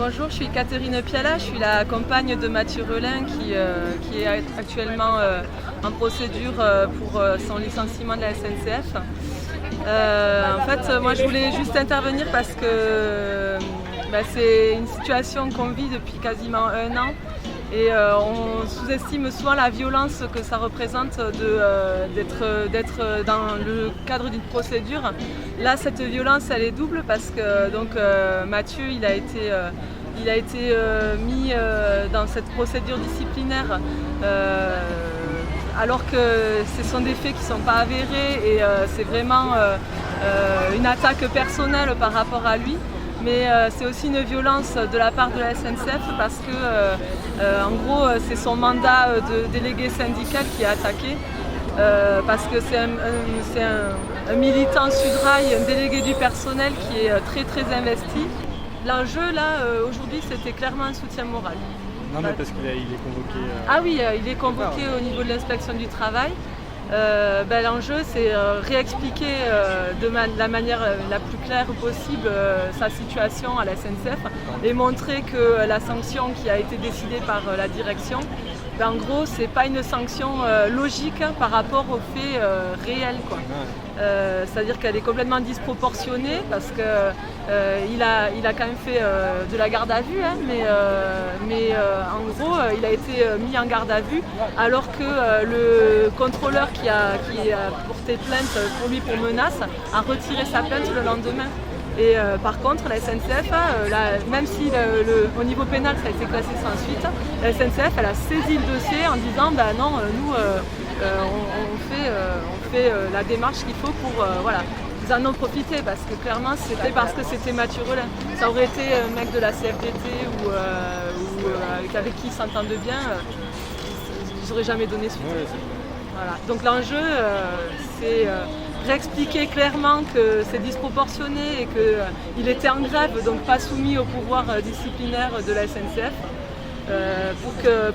Bonjour, je suis Catherine Piala, je suis la compagne de Mathieu Relin qui est actuellement en procédure pour son licenciement de la SNCF. En fait, moi je voulais juste intervenir parce que c'est une situation qu'on vit depuis quasiment 1 an et on sous-estime souvent la violence que ça représente d'être dans le cadre d'une procédure. Là, cette violence, elle est double parce que Mathieu, il a été mis dans cette procédure disciplinaire alors que ce sont des faits qui ne sont pas avérés et c'est vraiment une attaque personnelle par rapport à lui. Mais c'est aussi une violence de la part de la SNCF parce que, en gros, c'est son mandat de délégué syndical qui est attaqué. Parce que c'est un militant Sudrail, un délégué du personnel qui est très très investi. L'enjeu là aujourd'hui c'était clairement un soutien moral. Non mais parce qu'il est convoqué. Ah oui, il est convoqué au niveau de l'inspection du travail. L'enjeu c'est réexpliquer de la manière la plus claire possible sa situation à la SNCF et montrer que la sanction qui a été décidée par la direction, en gros, c'est pas une sanction logique par rapport aux faits réels, quoi. C'est-à-dire qu'elle est complètement disproportionnée parce qu'il a quand même fait de la garde à vue, hein, mais en gros, il a été mis en garde à vue alors que le contrôleur qui a porté plainte pour lui pour menace a retiré sa plainte le lendemain. Et par contre, la SNCF, même si au niveau pénal ça a été classé sans suite, la SNCF elle a saisi le dossier en disant non, nous on fait la démarche qu'il faut pour voilà. Ils en ont profité parce que clairement parce que c'était Mathieu Relin. Ça aurait été un mec de la CFDT ou avec qui ils s'entendent bien, ils n'auraient jamais donné suite. Voilà. Donc l'enjeu c'est réexpliquer clairement que c'est disproportionné et qu'il était en grève, donc pas soumis au pouvoir disciplinaire de la SNCF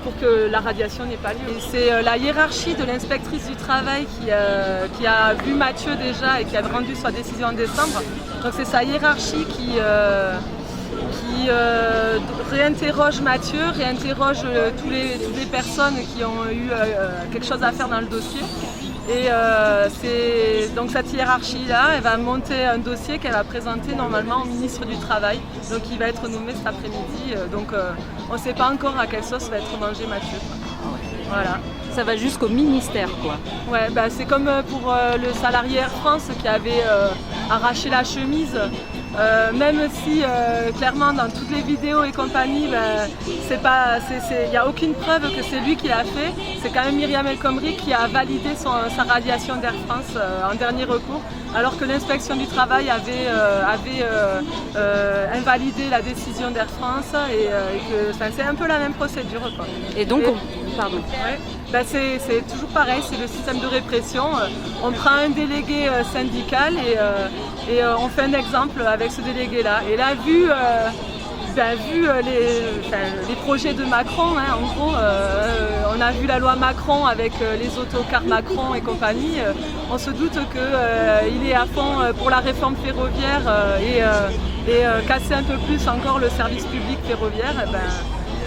pour que la radiation n'ait pas lieu. C'est la hiérarchie de l'inspectrice du travail qui a vu Mathieu déjà et qui a rendu sa décision en décembre. Donc c'est sa hiérarchie qui réinterroge Mathieu, réinterroge toutes les personnes qui ont eu quelque chose à faire dans le dossier. Et donc cette hiérarchie-là, elle va monter un dossier qu'elle va présenter normalement au ministre du Travail. Donc il va être nommé cet après-midi. Donc on ne sait pas encore à quelle sauce va être mangé Mathieu. Voilà. Ça va jusqu'au ministère, quoi. Ouais, c'est comme pour le salarié Air France qui avait arraché la chemise. Même si clairement dans toutes les vidéos et compagnie, il n'y a aucune preuve que c'est lui qui l'a fait. C'est quand même Myriam El Khomri qui a validé sa radiation d'Air France en dernier recours, alors que l'inspection du travail avait invalidé la décision d'Air France et que c'est un peu la même procédure, quoi. Et donc, pardon. Ouais. C'est toujours pareil, c'est le système de répression. On prend un délégué syndical et on fait un exemple avec ce délégué-là. Et là, vu les projets de Macron, hein, en gros, on a vu la loi Macron avec les autocars Macron et compagnie. On se doute qu'il est à fond pour la réforme ferroviaire et casser un peu plus encore le service public ferroviaire.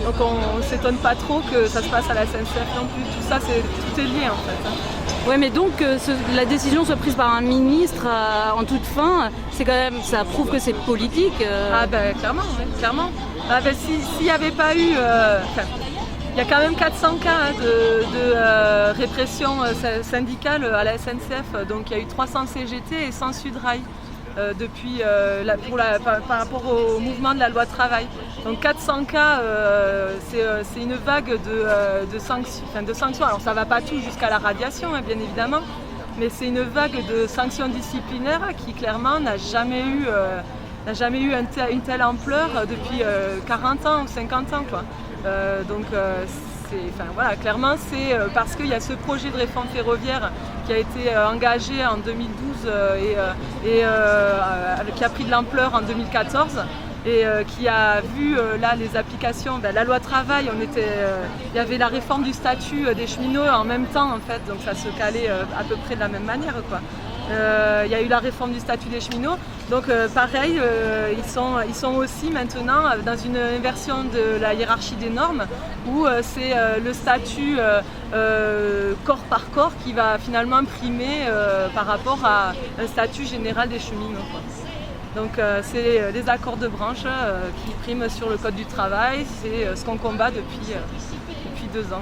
Donc on ne s'étonne pas trop que ça se passe à la SNCF non plus. Tout est lié en fait. Ouais, mais donc la décision soit prise par un ministre en toute fin, c'est quand même, ça prouve que c'est politique. Clairement, oui, clairement. S'il n'y avait pas eu, il y a quand même 400 cas de répression syndicale à la SNCF. Donc il y a eu 300 CGT et 100 Sudrail. Depuis par rapport au mouvement de la loi travail. Donc 400 cas, c'est une vague de sanctions. Alors ça ne va pas tout jusqu'à la radiation, hein, bien évidemment, mais c'est une vague de sanctions disciplinaires qui clairement n'a jamais eu une telle ampleur depuis 40 ans ou 50 ans, quoi. Clairement, c'est parce qu'il y a ce projet de réforme ferroviaire qui a été engagé en 2012 et qui a pris de l'ampleur en 2014 et qui a vu là les applications, la loi travail, il y avait la réforme du statut des cheminots en même temps en fait, donc ça se calait à peu près de la même manière, quoi. Il y a eu la réforme du statut des cheminots. Donc pareil, ils sont aussi maintenant dans une inversion de la hiérarchie des normes où c'est le statut corps par corps qui va finalement primer par rapport à un statut général des cheminots, quoi. Donc c'est les accords de branche qui priment sur le code du travail, c'est ce qu'on combat depuis 2 ans.